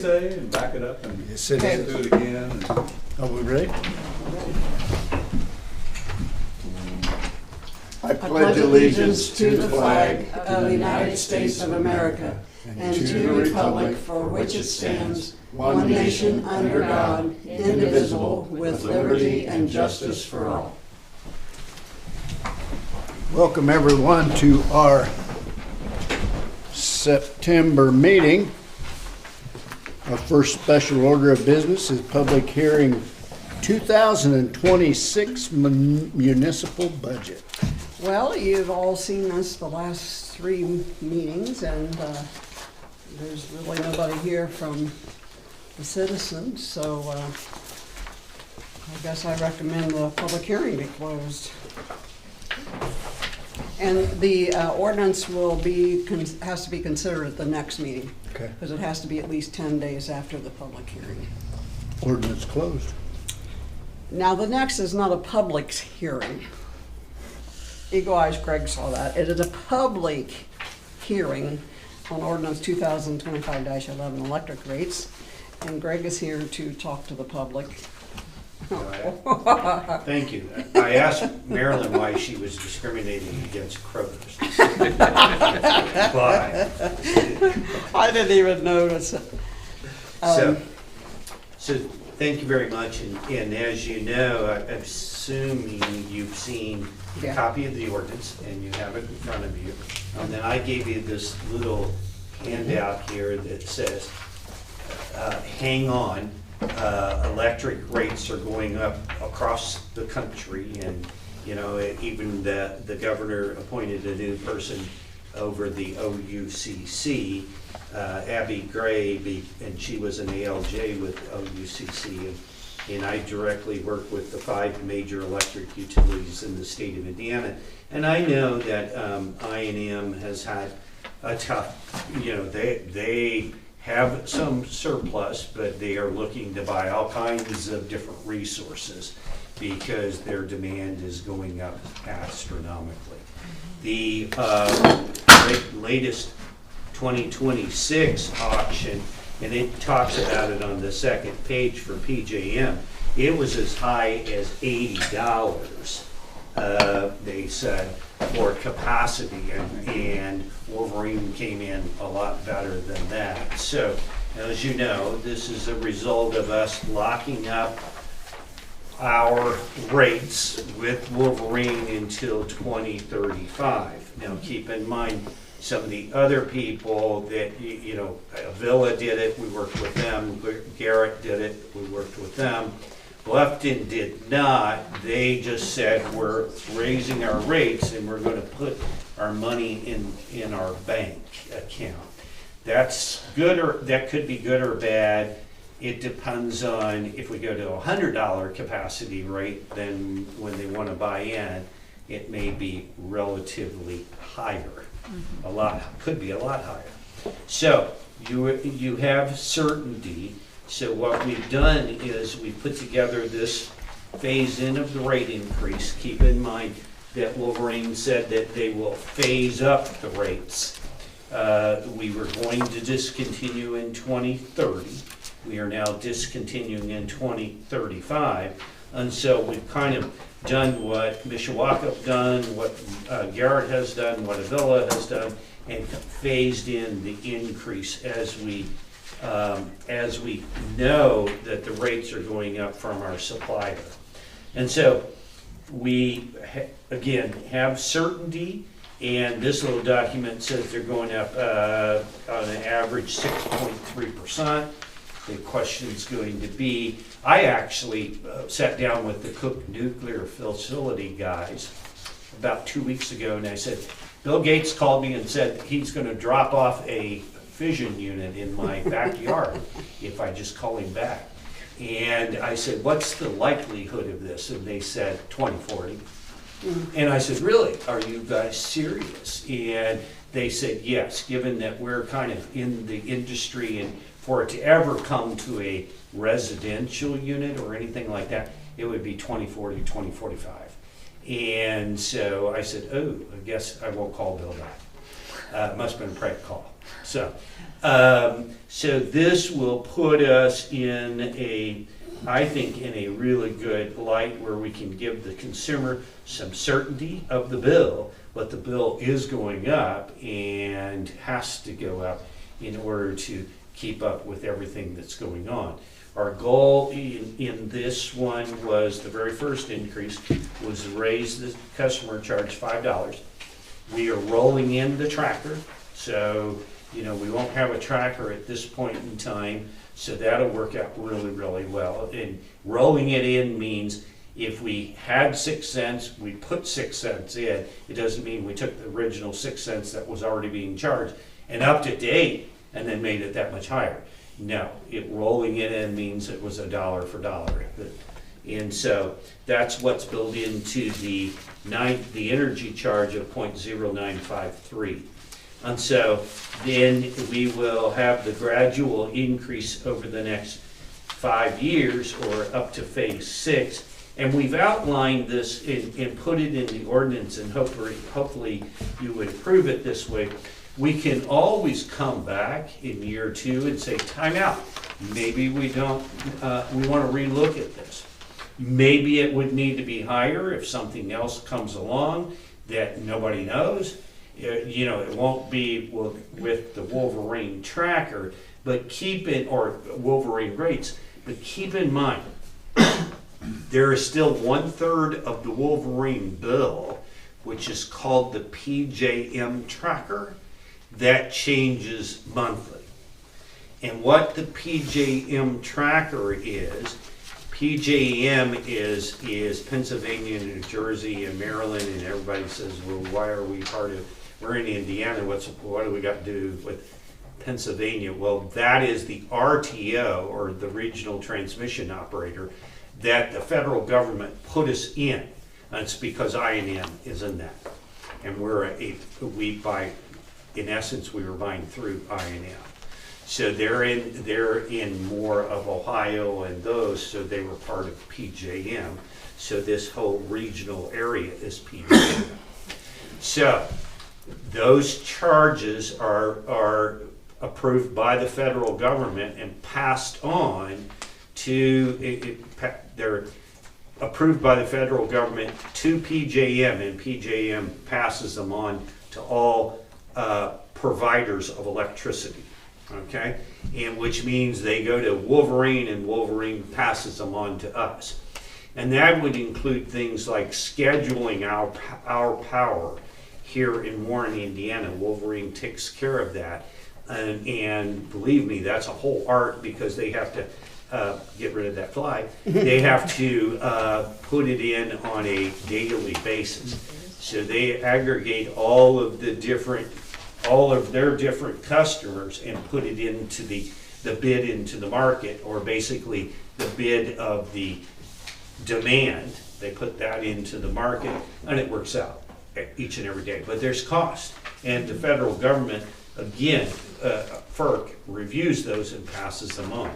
Say and back it up and Yes, it is. do it again. And Are we ready? I pledge allegiance to the flag of the United States of America and to the republic for which it stands, one nation under God, indivisible, with liberty and justice for all. Welcome everyone to our September meeting. Our first special order of business is public hearing 2026 municipal budget. Well, you've all seen us the last three meetings, and there's really nobody here from the citizens, so I guess I recommend the public hearing be closed. And the ordinance will be, has to be considered at the next meeting. Okay. Because it has to be at least 10 days after the public hearing. Ordinance closed. Now, the next is not a public hearing. Eagle Eyes Greg saw that. It is a public hearing on ordinance 2025-11 electric rates. And Greg is here to talk to the public. Thank you. I asked Marilyn why she was discriminating against croakers. But I didn't even notice. so thank you very much. And as you know, I'm assuming you've seen a copy of the ordinance and you have it in front of you. And then I gave you this little handout here that says, hang on. Electric rates are going up across the country, and you know, even the governor appointed a new person over the OUCC, Abby Gray, and she was an ALJ with OUCC, and I directly work with the 5 major electric utilities in the state of Indiana, and I know that I&M has had a tough, you know, they have some surplus, but they are looking to buy all kinds of different resources because their demand is going up astronomically. The latest 2026 auction, and it talks about it on the second page for PJM, it was as high as $80, they said, for capacity, and Wolverine came in a lot better than that. So, as you know, this is a result of us locking up our rates with Wolverine until 2035. Now, keep in mind, some of the other people that, you know, Villa did it, we worked with them, Garrett did it, we worked with them. Bluffton did not. They just said we're raising our rates and we're going to put our money in our bank account. That's good, or that could be good or bad. It depends on if we go to a $100 capacity rate, then when they want to buy in, it may be relatively higher. Could be a lot higher. So you have certainty. So what we've done is we put together this phase-in of the rate increase. Keep in mind that Wolverine said that they will phase up the rates. We were going to discontinue in 2030. We are now discontinuing in 2035. And so we've kind of done what Mishawaka have done, what Garrett has done, what Avila has done, and phased in the increase as we know that the rates are going up from our supplier. And so we, again, have certainty, and this little document says they're going up on an average 6.3%. The question is going to be, I actually sat down with the Cook Nuclear Facility guys about 2 weeks ago, and I said, Bill Gates called me and said he's going to drop off a fission unit in my backyard if I just call him back. And I said, what's the likelihood of this? And they said 2040. And I said, really? Are you guys serious? And they said, yes, given that we're kind of in the industry, and for it to ever come to a residential unit or anything like that, it would be 2040, 2045. And so I said, oh, I guess I won't call Bill back. Must have been a prank call. So this will put us I think, in a really good light where we can give the consumer some certainty of the bill, but the bill is going up and has to go up in order to keep up with everything that's going on. Our goal in this one was, the very first increase was to raise the customer charge $5. We are rolling in the tracker, so we won't have a tracker at this point in time, so that'll work out really, really well. And rolling it in means if we had 6 cents, we put 6 cents in. It doesn't mean we took the original 6 cents that was already being charged and upped it to 8 and then made it that much higher. No, rolling it in means it was $1 for $1. And so that's what's built into the energy charge of 0.0953. And so then we will have the gradual increase over the next 5 years, or up to phase 6. And we've outlined this and put it in the ordinance, and hopefully you would approve it this way. We can always come back in year 2 and say, time out. Maybe we don't, we want to relook at this. Maybe it would need to be higher if something else comes along that nobody knows. It won't be with the Wolverine tracker, but or Wolverine rates, but keep in mind, there is still 1/3 of the Wolverine bill, which is called the PJM tracker, that changes monthly. And what the PJM tracker is, PJM is Pennsylvania, New Jersey, and Maryland, and everybody says, well, why are we we're in Indiana, what do we got to do with Pennsylvania? Well, that is the RTO, or the regional transmission operator, that the federal government put us in. And it's because I&M is in that. And in essence, we were buying through I&M. So they're in more of Ohio and those, so they were part of PJM. So this whole regional area is PJM. So those charges are approved by the federal government and passed on to, they're approved by the federal government to PJM, and PJM passes them on to all providers of electricity, okay? And which means they go to Wolverine, and Wolverine passes them on to us. And that would include things like scheduling our power here in Warren, Indiana. Wolverine takes care of that. And believe me, that's a whole art, because they have to get rid of that fly. They have to put it in on a daily basis. So they aggregate all of their different customers and put it into the bid into the market, or basically the bid of the demand. They put that into the market, and it works out each and every day. But there's cost, and the federal government, again, FERC reviews those and passes them on.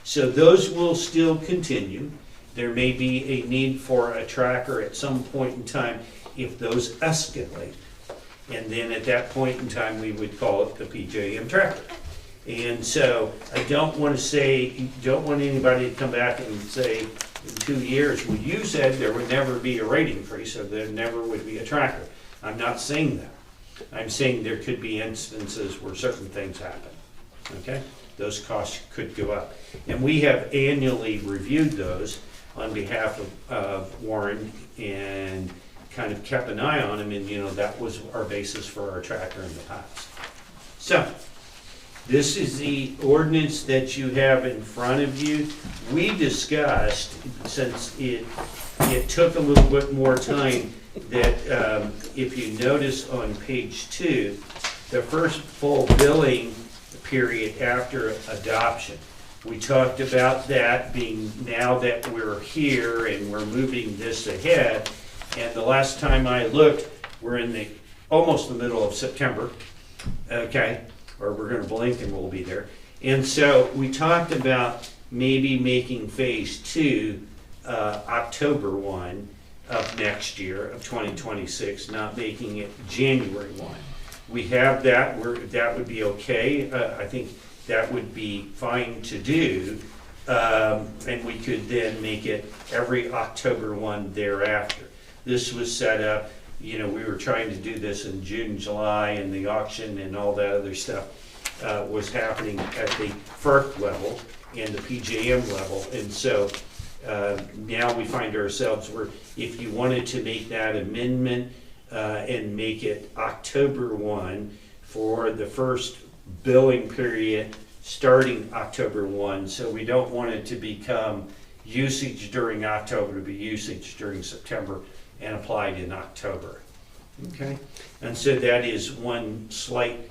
So those will still continue. There may be a need for a tracker at some point in time if those escalate. And then at that point in time, we would call it the PJM tracker. And so I don't want anybody to come back and say in 2 years, well, you said there would never be a rate increase, or there never would be a tracker. I'm not saying that. I'm saying there could be instances where certain things happen, okay? Those costs could go up. And we have annually reviewed those on behalf of Warren, and kind of kept an eye on them, and that was our basis for our tracker in the past. So, this is the ordinance that you have in front of you. We discussed, since it took a little bit more time, that if you notice on page 2, the first full billing period after adoption. We talked about that being, now that we're here and we're moving this ahead, and the last time I looked, we're in almost the middle of September, okay? Or we're gonna blink and we'll be there. And so we talked about maybe making phase 2 October 1 of next year, of 2026, not making it January 1. we have that, that would be okay. I think that would be fine to do. And we could then make it every October 1 thereafter. This was set up, we were trying to do this in June, July, and the auction and all that other stuff was happening at the FERC level and the PJM level. And so now we find ourselves where if you wanted to make that amendment and make it October 1 for the first billing period starting October 1, so we don't want it to become usage during October to be usage during September and applied in October. Okay? And so that is one slight,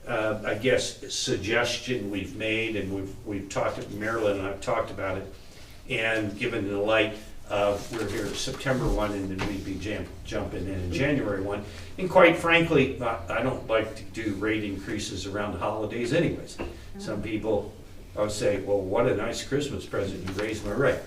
I guess, suggestion we've made, and we've talked, Marilyn and I've talked about it, and given the light of we're here September 1 and then we'd be jumping in January 1. And quite frankly, I don't like to do rate increases around the holidays anyways. Some people say, well, what a nice Christmas present, you raised my rate.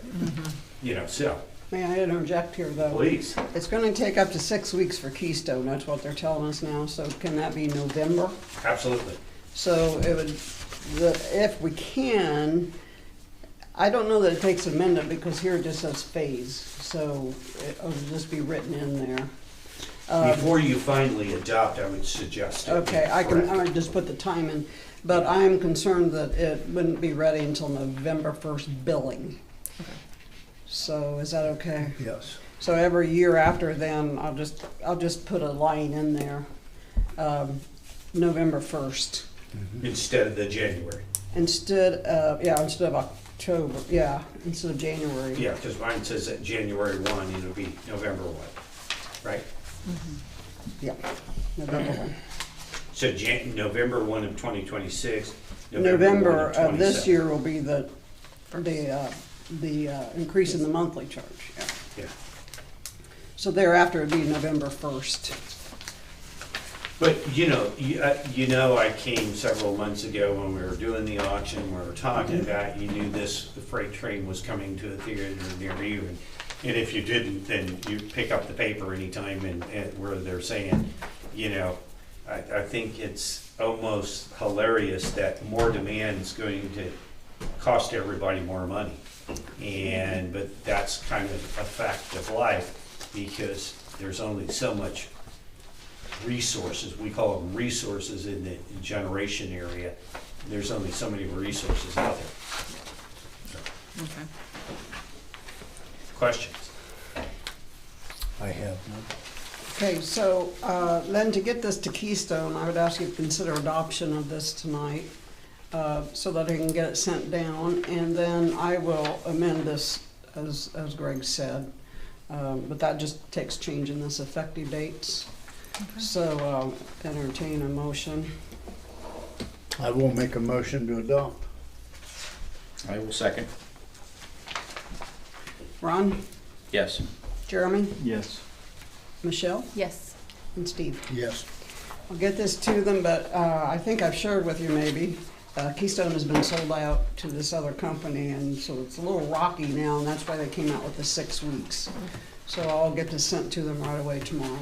So. May I interject here, though? Please. It's gonna take up to 6 weeks for Keystone, that's what they're telling us now, so can that be November? Absolutely. So it would, if we can, I don't know that it takes amendment, because here it just says phase, so it'll just be written in there. Before you finally adopt, I would suggest it. Okay, I would just put the time in, but I'm concerned that it wouldn't be ready until November 1st billing. So is that okay? Yes. So every year after then, I'll just put a line in there, November 1st. Instead of the January. Instead of October, instead of January. Yeah, because mine says that January 1, and it'll be November 1, right? Yeah, November 1. So November 1 of 2026, November 1 of this 27. year will be the increase in the monthly charge, Yeah. So thereafter it'd be November 1st. But, I came several months ago when we were doing the auction, we were talking about, you knew the freight train was coming to a theater near you. And if you didn't, then you pick up the paper anytime and where they're saying, I think it's almost hilarious that more demand is going to cost everybody more money. But that's kind of a fact of life, because there's only so much resources, we call them resources in the generation area. There's only so many resources out there. Okay. Questions? I have none. Okay, so then to get this to Keystone, I would ask you to consider adoption of this tonight, so that I can get it sent down, and then I will amend this as Greg said. But that just takes changing this effective dates. Okay. So entertain a motion. I will make a motion to adopt. I will second. Ron, Yes. Jeremy, Yes. Michelle, Yes. and Steve. Yes. I'll get this to them, but I think I've shared with you maybe, Keystone has been sold out to this other company, and so it's a little rocky now, and that's why they came out with the 6 weeks. So I'll get this sent to them right away tomorrow.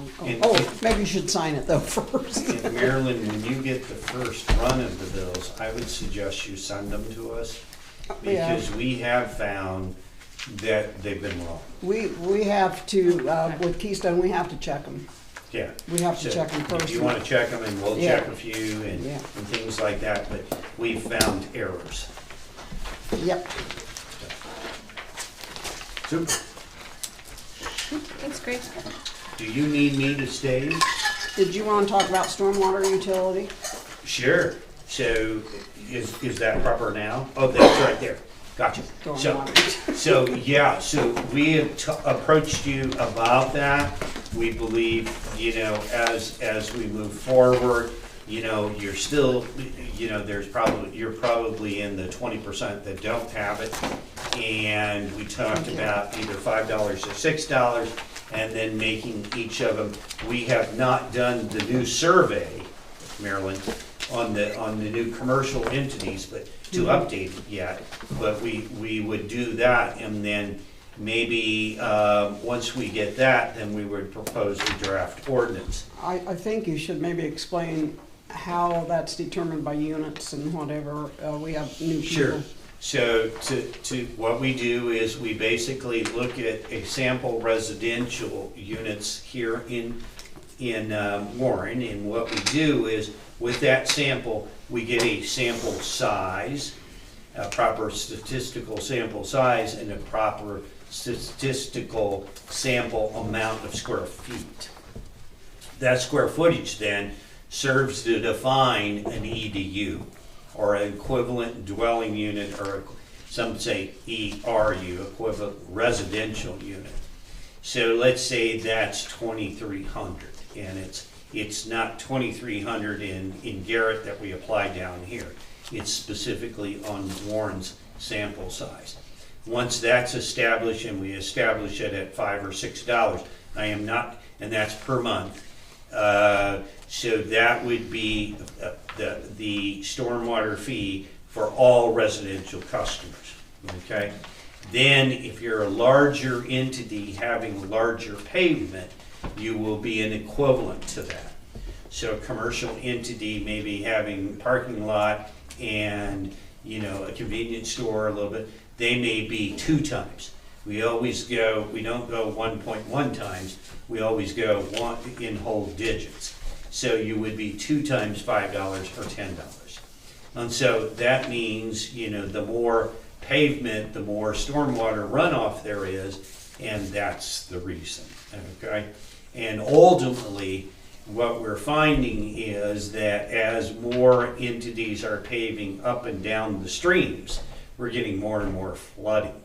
Maybe you should sign it though first. And Marilyn, when you get the first run of the bills, I would suggest you send them to us, because we have found that they've been wrong. We have to, with Keystone, we have to check them. Yeah. We have to So check them first. If you want to check them, and we'll Yeah. check a few and Yeah. and things like that, but we've found errors. Yep. Super. Thanks, Greg. Do you need me to stay? Did you want to talk about stormwater utility? Sure. So is that proper now? Oh, that's right there. Gotcha. Stormwater. So we have approached you about that. We believe, as we move forward, you're still, you're probably in the 20% that don't have it. And we talked about either $5 or $6, and then making each of them. We have not done the new survey, Marilyn, on the new commercial entities, but to update it yet. But we would do that, and then maybe, once we get that, then we would propose a draft ordinance. I think you should maybe explain how that's determined by units and whatever. We have new people. Sure. So what we do is we basically look at a sample residential units here in Warren, and what we do is with that sample, we get a sample size, a proper statistical sample size, and a proper statistical sample amount of square feet. That square footage then serves to define an EDU, or an equivalent dwelling unit, or some say ERU, equivalent residential unit. So let's say that's 2,300, and it's not 2,300 in Garrett that we apply down here. It's specifically on Warren's sample size. Once that's established, and we establish it at $5 or $6, and that's per month. So that would be the stormwater fee for all residential customers, okay? Then if you're a larger entity having larger pavement, you will be an equivalent to that. So a commercial entity may be having parking lot and, you know, a convenience store a little bit, they may be 2 times. We don't go 1.1 times, we always go one in whole digits. So you would be 2 times $5 or $10. And so that means, you know, the more pavement, the more stormwater runoff there is, and that's the reason, okay? And ultimately, what we're finding is that as more entities are paving up and down the streams, we're getting more and more flooding.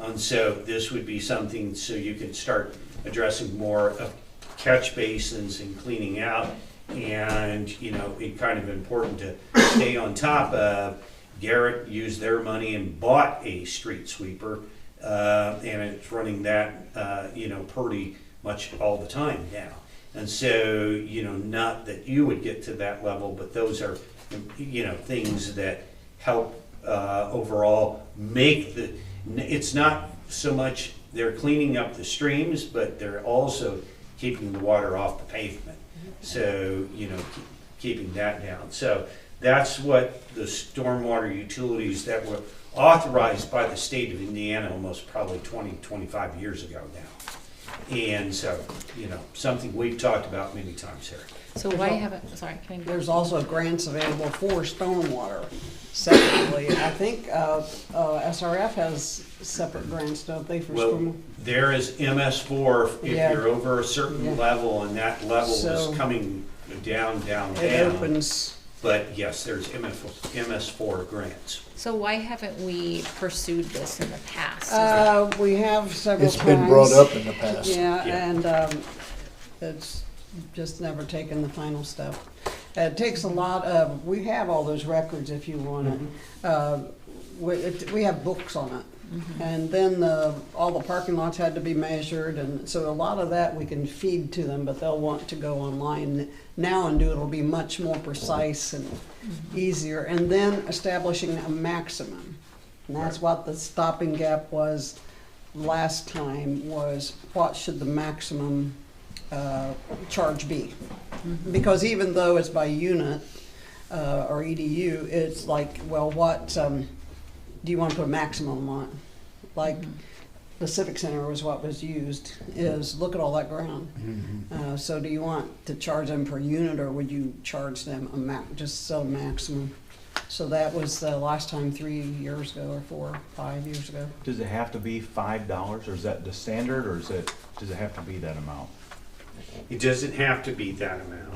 And so this would be something so you can start addressing more of catch basins and cleaning out. And, you know, it's kind of important to stay on top of. Garrett used their money and bought a street sweeper, and it's running that, you know, pretty much all the time now. And so, you know, not that you would get to that level, but those are, you know, things that help overall make it's not so much they're cleaning up the streams, but they're also keeping the water off the pavement. So, you know, keeping that down. So that's what the stormwater utilities that were authorized by the state of Indiana almost probably 20, 25 years ago now. And so, you know, something we've talked about many times here. So why haven't, sorry, can I go? There's also grants available for stormwater separately. I think SRF has separate grants, don't they, for Well, stormwater? there is MS4 if Yeah. you're over a certain Yeah. level, and that level So- is coming down. It opens, But yes, there's MS4 grants. So why haven't we pursued this in the past? we have several times. It's been brought up in the past. Yeah, Yeah. and it's just never taken the final step. It takes a lot of, we have all those records if you want it. We have books on it. And then all the parking lots had to be measured, and so a lot of that we can feed to them, but they'll want to go online now and do it. It'll be much more precise and easier. And then establishing a maximum. And that's what the stopping gap was last time, was what should the maximum charge be? Because even though it's by unit or EDU, it's like, well, what do you want to put a maximum on? Like the Civic Center was what was used, is look at all that ground. So do you want to charge them per unit, or would you charge them just a maximum? So that was the last time 3 years ago, or 4 or 5 years ago. Does it have to be $5, or is that the standard, or does it have to be that amount? It doesn't have to be that amount.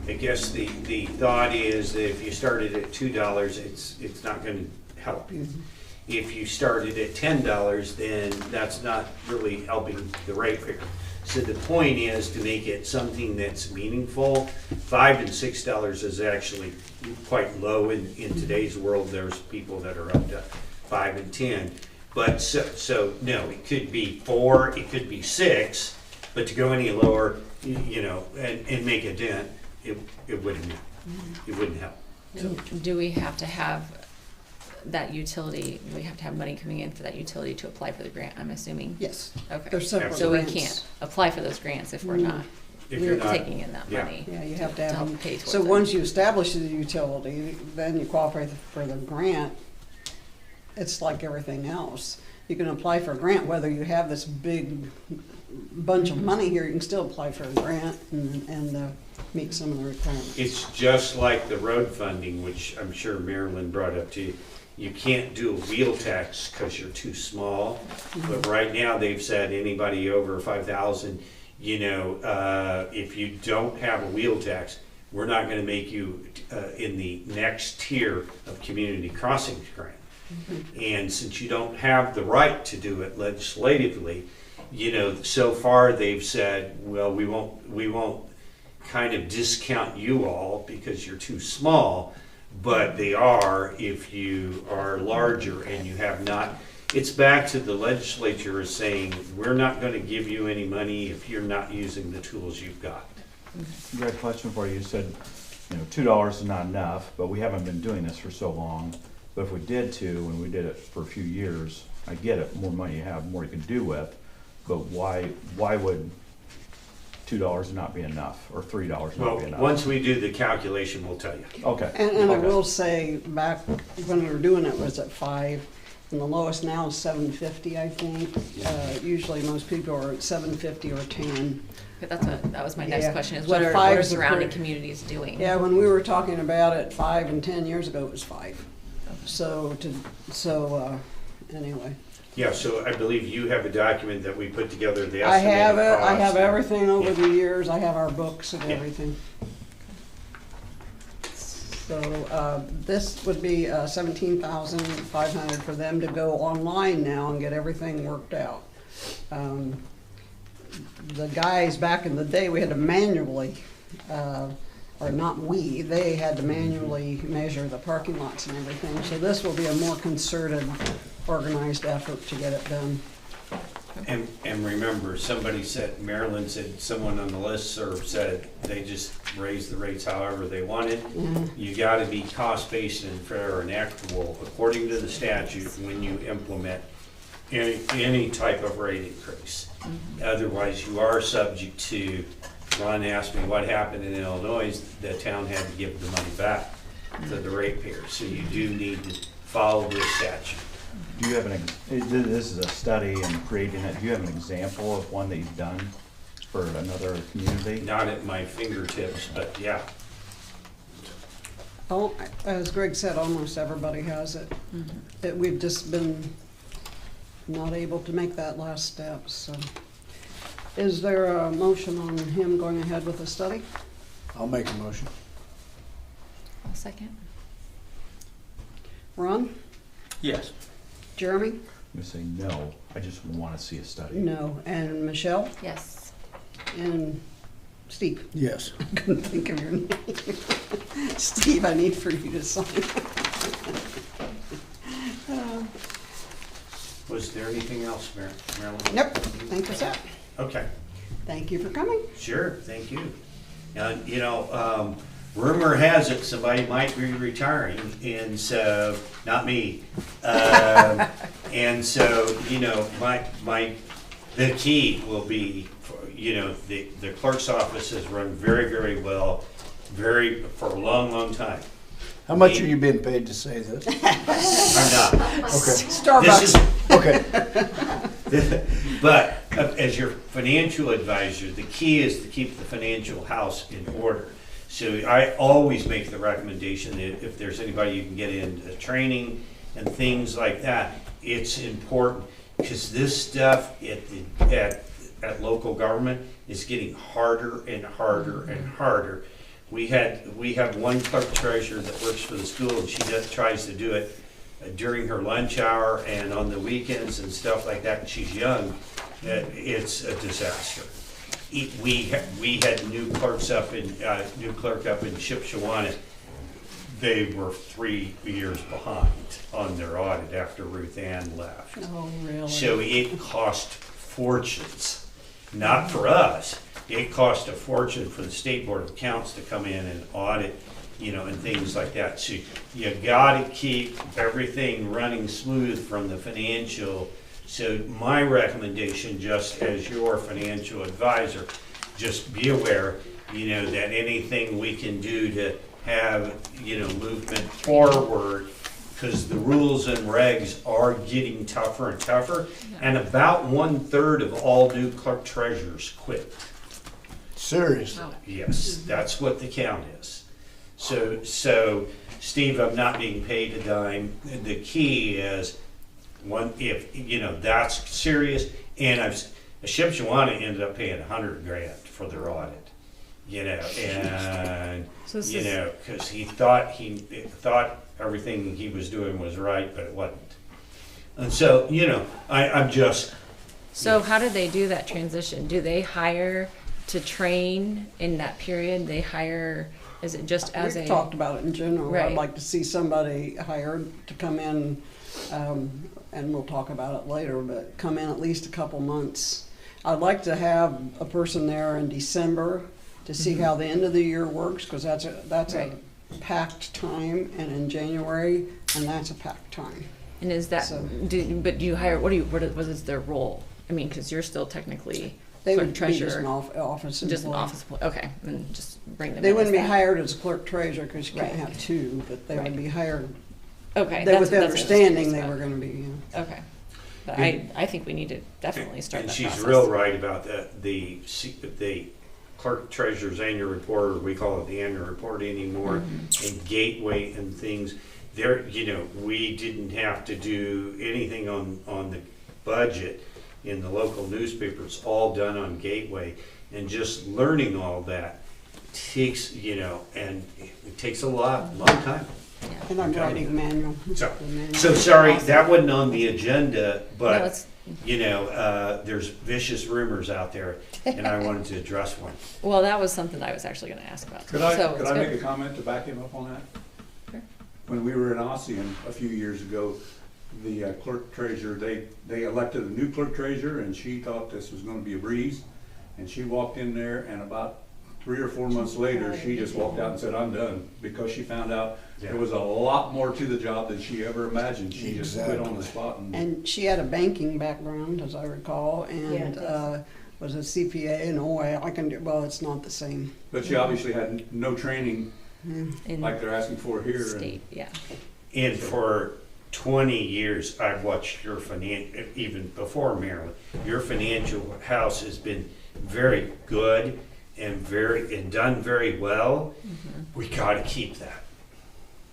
I guess the thought is that if you started at $2, it's not going to help you. If you started at $10, then that's not really helping the ratepayer. So the point is to make it something that's meaningful. $5 and $6 is actually quite low in today's world. There's people that are up to 5 and 10. But so no, it could be 4, it could be 6, but to go any lower, you know, and make a dent, it wouldn't help. Do we have to have that utility, we have to have money coming in for that utility to apply for the grant, I'm assuming? Yes, Okay. they're separate So we grants. can't apply for those grants if we're Mm. not If you're not, taking in that yeah. money. Yeah, you have to have help them. pay towards So it. once you establish the utility, then you qualify for the grant. It's like everything else. You can apply for a grant, whether you have this big bunch of money here, you can still apply for a grant and meet some of the requirements. It's just like the road funding, which I'm sure Marilyn brought up to you. You can't do a wheel tax because you're too small. But right now, they've said anybody over 5,000, you know, if you don't have a wheel tax, we're not gonna make you in the next tier of community crossings grant. And since you don't have the right to do it legislatively, you know, so far they've said, well, we won't kind of discount you all because you're too small, but they are if you are larger and you have not. It's back to the legislature is saying, we're not gonna give you any money if you're not using the tools you've got. Greg, question for you. You said, you know, $2 is not enough, but we haven't been doing this for so long. But if we did and we did it for a few years, I get it, more money you have, more you can do with. But why would $2 not be enough, or $3 not Well, be enough? once we do the calculation, we'll tell you. Okay. And I Okay. will say, back when we were doing it, was at 5, and the lowest now is 750, I think. Usually most people are at 750 or 10. But that was my next Yeah. question, is So what are 5 is the surrounding per- communities doing? Yeah, when we were talking about it 5 and 10 years ago, it was 5. Anyway. Yeah, so I believe you have a document that we put together, the I have estimated it, I have cost. everything over Yeah. the years, I have our books and Yeah. everything. So, this would be 17,500 for them to go online now and get everything worked out. The guys back in the day, we had to manually, or not we, they had to manually measure the parking lots and everything. So this will be a more concerted, organized effort to get it done. And remember, somebody said, Marilyn said, someone on the listserv said they just raised the rates however they wanted. You gotta be cost-based and fair and equitable according to the statute when you implement any type of rate increase. Otherwise, you are subject to, Ron asked me what happened in Illinois, the town had to give the money back to the ratepayers. So you do need to follow this statute. Do you have this is a study and creating it, do you have an example of one that you've done for another community? Not at my fingertips, but yeah. Oh, as Greg said, almost everybody has it. We've just been not able to make that last step, so. Is there a motion on him going ahead with the study? I'll make a motion. I'll second. Ron? Yes. Jeremy? I'm gonna say no, I just wanna see a study. No. And Michelle? Yes. And Steve? Yes. I couldn't think of your name. Steve, I need for you to sign. Was there anything else, Marilyn? Nope, thank you, sir. Okay, Thank you for coming. sure, thank you. And, you know, rumor has it somebody might be retiring, and so, not me. And so, you know, the key will be, you know, the clerk's office has run very, very well, for a long, long time. How much are you being paid to say this? I'm not. Okay, Starbucks. okay. But as your financial advisor, the key is to keep the financial house in order. So I always make the recommendation that if there's anybody you can get into training and things like that, it's important, because this stuff at local government is getting harder and harder and harder. We have one clerk treasurer that works for the school, and she tries to do it during her lunch hour and on the weekends and stuff like that, and she's young. It's a disaster. We had new clerk up in Shipshewana. They were 3 years behind on their audit after Ruth Ann left. Oh, really? So it cost fortunes, not for us. It cost a fortune for the State Board of Accounts to come in and audit and things like that. So you gotta keep everything running smooth from the financial. So my recommendation, just as your financial advisor, just be aware, that anything we can do to have, movement forward, because the rules and regs are getting tougher and tougher, and about 1/3 of all new clerk treasurers quit. Seriously. Yes, that's what the count is. So, Steve, I'm not being paid a dime. The key is, if, that's serious, and Shipshewana ended up paying $100,000 for their audit, and, So this is- because he thought everything he was doing was right, but it wasn't. And so, I'm just, So how do they do that transition? Do they hire to train in that period? They hire, is it just as We've a? talked about it in general. I'd Right. like to see somebody hired to come in, and we'll talk about it later, but come in at least a couple months. I'd like to have a person there in December to see how the end of the year works, because that's a Right. packed time, and in January, and that's a packed time. And is that, So- do you hire, what is their role? I mean, because you're still technically They clerk would be just treasurer. an office Just an employee. office, okay, and just bring them They in wouldn't be as that. hired as a clerk treasurer, because you can't Right. have two, but they Right. would be hired, Okay. they with the that's what I was understanding curious they about. were gonna be, Okay. But And- I think we need to definitely start and that she's process. real right about the clerk treasurer's annual report, or we call it the annual report anymore, Mm-hmm. and gateway and things. There, we didn't have to do anything on the budget in the local newspaper. It's all done on gateway, and just learning all that takes, and it takes a long time. and I'm writing a manual. So, The manual. so sorry, that wasn't on the agenda, No, but, it's, there's vicious rumors out there, and I wanted to address one. well, that was something I was actually gonna ask about. Could I, So could it's I good. make a comment to back him up on that? Sure. When we were in Ossian a few years ago, the clerk treasurer, they elected a new clerk treasurer, and she thought this was gonna be a breeze. And she walked in there, and about 3 or 4 months later, she just walked out and said, "I'm done," because she found out there was a lot more to the job than she ever imagined. She just quit on the Exactly. spot, and And she had a banking background, as I recall, and was a CPA, and I can do, well, it's not the same. but she obviously had no training In like they're asking for here. and- state, yeah. And for 20 years, I've watched your even before Maryland, your financial house has been very good and done very well. We gotta keep that.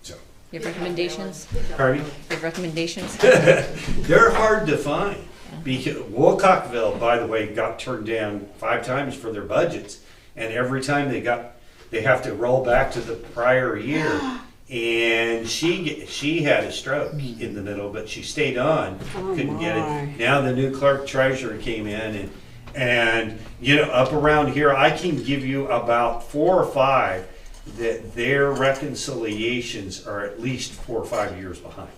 So, You have recommendations? pardon me? You have recommendations? They're hard to find. Because Wilcockville, by the way, got turned down 5 times for their budgets. And every time they have to roll back to the prior year. And she had a stroke in the middle, but she stayed on, Oh, couldn't get my. it. Now the new clerk treasurer came in and up around here, I can give you about 4 or 5 that their reconciliations are at least 4 or 5 years behind.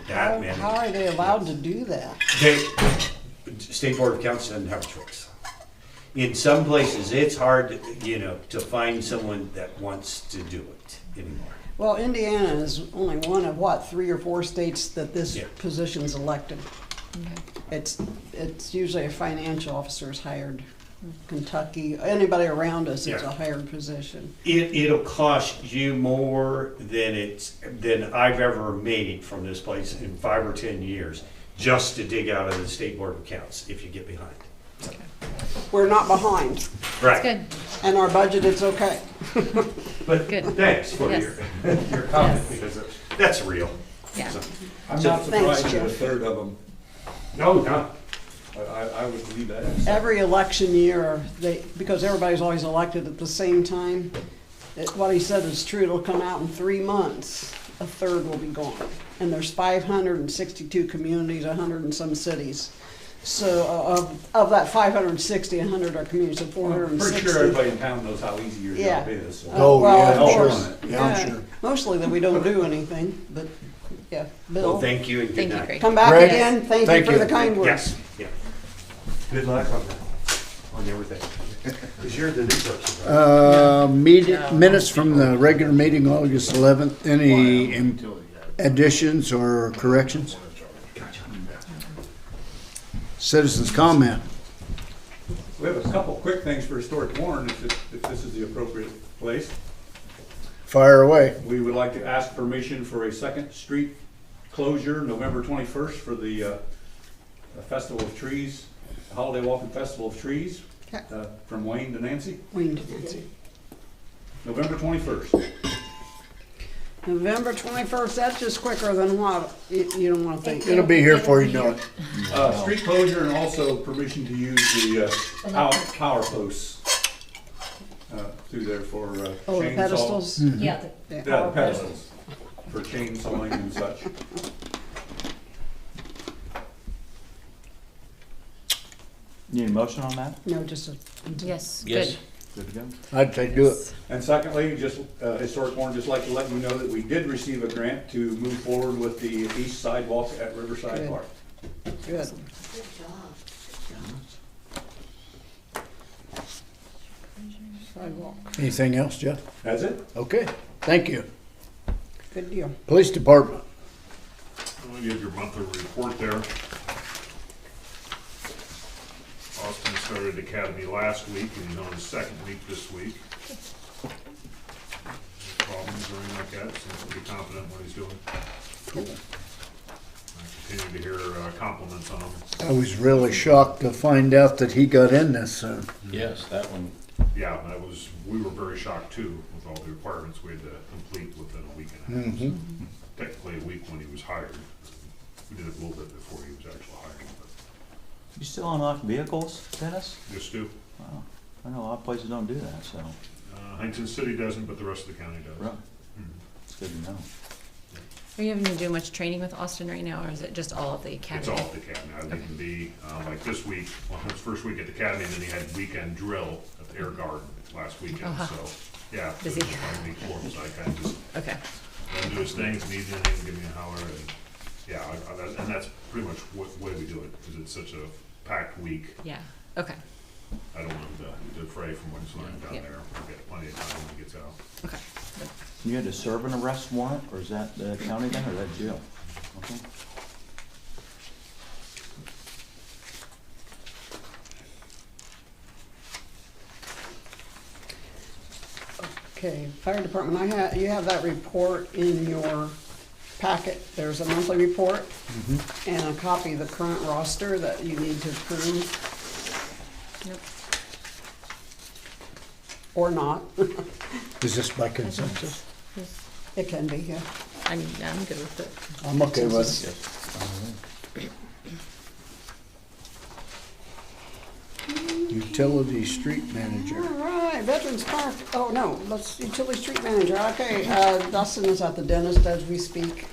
That many. How are they allowed to do that? State Board of Accounts doesn't have a choice. In some places, it's hard, to find someone that wants to do it anymore. Well, Indiana is only one of, 3 or 4 states that this Yeah. position's elected. It's usually a financial officer is hired. Kentucky, anybody around us, it's Yeah. a hired position. It'll cost you more than I've ever made from this place in 5 or 10 years, just to dig out of the State Board of Accounts if you get behind. We're not behind, It's Right. good. and our budget, it's okay. But Good. thanks for Yes. your comment, Yes. because that's real. Yeah. So- I'm So- not Thanks, surprised that a Jeff. third of them, No, no. I would believe that. Every election year, because everybody's always elected at the same time, what he said is true, it'll come out in 3 months, a third will be gone. And there's 562 communities, 100 and some cities. So of that 560, 100 are communities, so I'm 460. pretty sure everybody in town knows how easy your Yeah. job is. so. Oh, Well, yeah, of I'm course. sure. Yeah, I'm sure. Mostly that we don't do anything, but, yeah, Well, Bill, thank you and good Thank you, night. Greg. come back Greg, again, thank thank you for you. the kind words. Yes, yeah. Good luck on that, on everything. Because you're the new person, right? Minutes from the regular meeting, August 11th. Any additions or corrections? Citizens comment. We have a couple quick things for historic Warren, if this is the appropriate place. Fire away. We would like to ask permission for a second street closure, November 21st, for the Festival of Trees, Holiday Walking Festival of Trees, from Wayne to Nancy. Wayne to Nancy. November 21st. November 21st, that's just quicker than what? You don't want to think. It'll be here before you know it. Street closure and also permission to use the power posts through there for Oh, the chainsaw. pedestals? Yeah. Yeah, the pedestals for chainsawing and such. Need a motion on that? No, just a. Yes, Yes. good. Good to go? I'd say do it. And secondly, just Historic Warren, just like to let you know that we did receive a grant to move forward with the east sidewalk at Riverside Good. Park. Good. Sidewalk. Anything else, Jeff? That's it? Okay, thank you. Good deal. Police Department. Well, you have your monthly report there. Austin started academy last week and he's on his second week this week. No problems or anything like that, seems pretty confident in what he's doing. Cool. I continue to hear compliments on him. I was really shocked to find out that he got in this soon. Yes, that one. Yeah, we were very shocked too with all the requirements we had to complete within a week and a half. Mhm. Technically a week when he was hired. We did it a little bit before he was actually hired, but You still unlock vehicles, Dennis? just do. Wow. I know a lot of places don't do that, so. Huntington City doesn't, but the rest of the county does. Right. Mhm. It's good to know. Are you having to do much training with Austin right now, or is it just all of the academy? It's all at the academy. I think it'd be, like this week, well, his first week at the academy, and then he had weekend drill at the Air Guard last weekend, Uh-huh. so, yeah. Busy. It was a fun week for him, so I kind of just Okay, let him do his things, need anything, give me a holler, and, yeah, and that's pretty much the way we do it, because it's such a packed week. yeah, okay, I don't want him to fray from what he's learning down Yeah. there. We'll get plenty of time when he gets out. okay. You had to serve an arrest warrant, or is that the county then, or is that jail? Okay. Okay, fire department, you have that report in your packet. There's a monthly report and a copy of the current roster that you need to approve Nope. or not. Is this by consensus? It can be, yeah. I'm good with it. I'm okay with it. Utility street manager. All right, Veterans Park, oh no, utility street manager, okay, Dustin is at the dentist as we speak.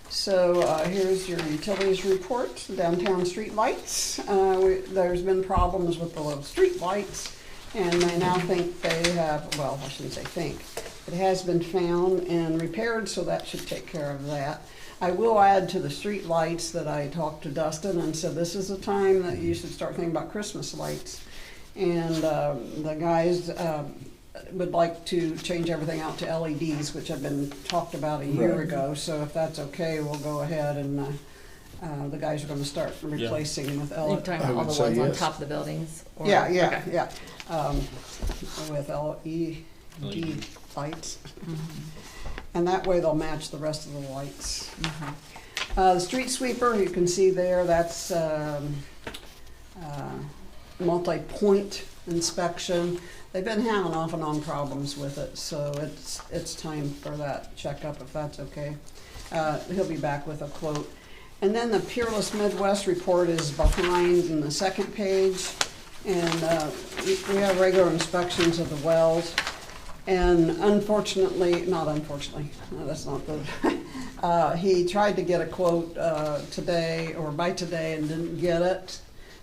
So, here's your utilities report, downtown street lights. There's been problems with the street lights, and they now think they have, well, I shouldn't say think, it has been found and repaired, so that should take care of that. I will add to the street lights that I talked to Dustin and said this is the time that you should start thinking about Christmas lights. And the guys would like to change everything out to LEDs, which have been talked about a year Right. ago. So if that's okay, we'll go ahead and the guys are gonna start replacing with You're LED. talking I about all would the say ones on yes. top of the buildings? or- Yeah, okay. with LED lights. And that way they'll match the rest of the lights. The street sweeper, you can see there, that's multi-point inspection. They've been having off and on problems with it, so it's time for that checkup if that's okay. He'll be back with a quote. And then the Peerless Midwest report is behind in the second page. And we have regular inspections of the wells. And unfortunately, not unfortunately, no, that's not good. He tried to get a quote today or by today and didn't get it.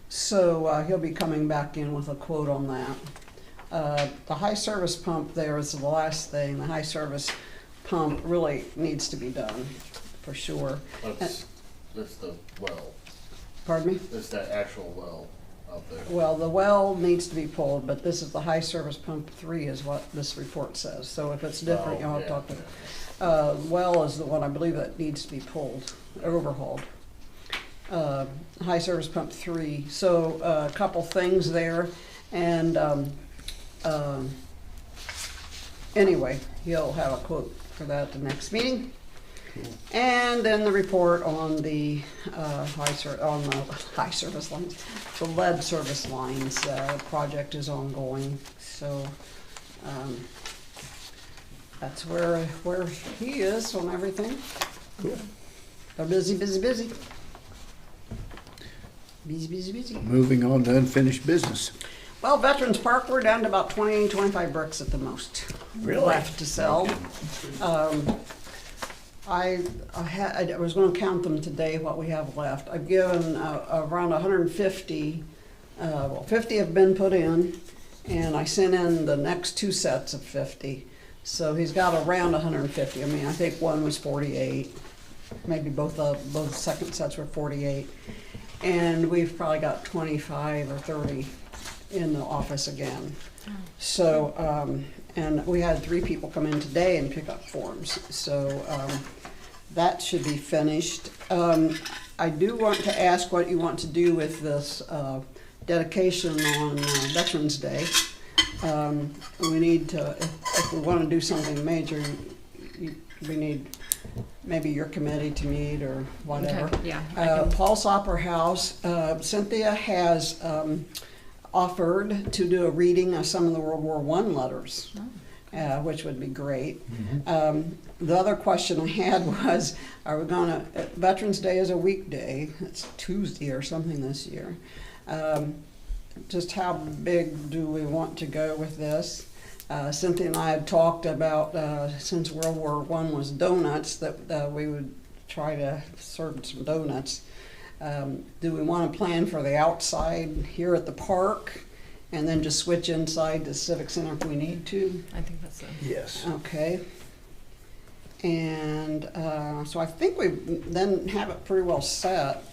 So he'll be coming back in with a quote on that. The high service pump there is the last thing. The high service pump really needs to be done for sure. That's the well. Pardon me? That's that actual well out there. Well, the well needs to be pulled, but this is the high service pump 3 is what this report says. So if it's different, you'll have to talk to. Well is the one I believe that needs to be pulled, overhauled. High service pump 3. So a couple things there, and anyway, you'll have a quote for that at the next meeting. And then the report on the high service lines, the lead service lines project is ongoing. So that's where he is on everything. Cool. They're busy, busy, busy. Busy, busy, busy. Moving on to unfinished business. Well, Veterans Park, we're down to about 20, 25 bricks at the most. Really? Left to sell. I was going to count them today, what we have left. I've given around 150, 50 have been put in, and I sent in the next 2 sets of 50. So he's got around 150. I mean, I think one was 48. Maybe both second sets were 48. And we've probably got 25 or 30 in the office again. So, and we had 3 people come in today and pick up forms. So that should be finished. I do want to ask what you want to do with this dedication on Veterans Day. We need to, if we want to do something major, we need maybe your committee to meet or whatever. Okay, yeah. Paul's Opera House, Cynthia has offered to do a reading of some of the World War I letters, which would be great. The other question I had was, are we gonna, Veterans Day is a weekday, it's Tuesday or something this year. Just how big do we want to go with this? Cynthia and I had talked about, since World War I was donuts, that we would try to serve some donuts. Do we want to plan for the outside here at the park and then just switch inside the Civic Center if we need to? I think that's it. Yes. Okay. And so I think we then have it pretty well set.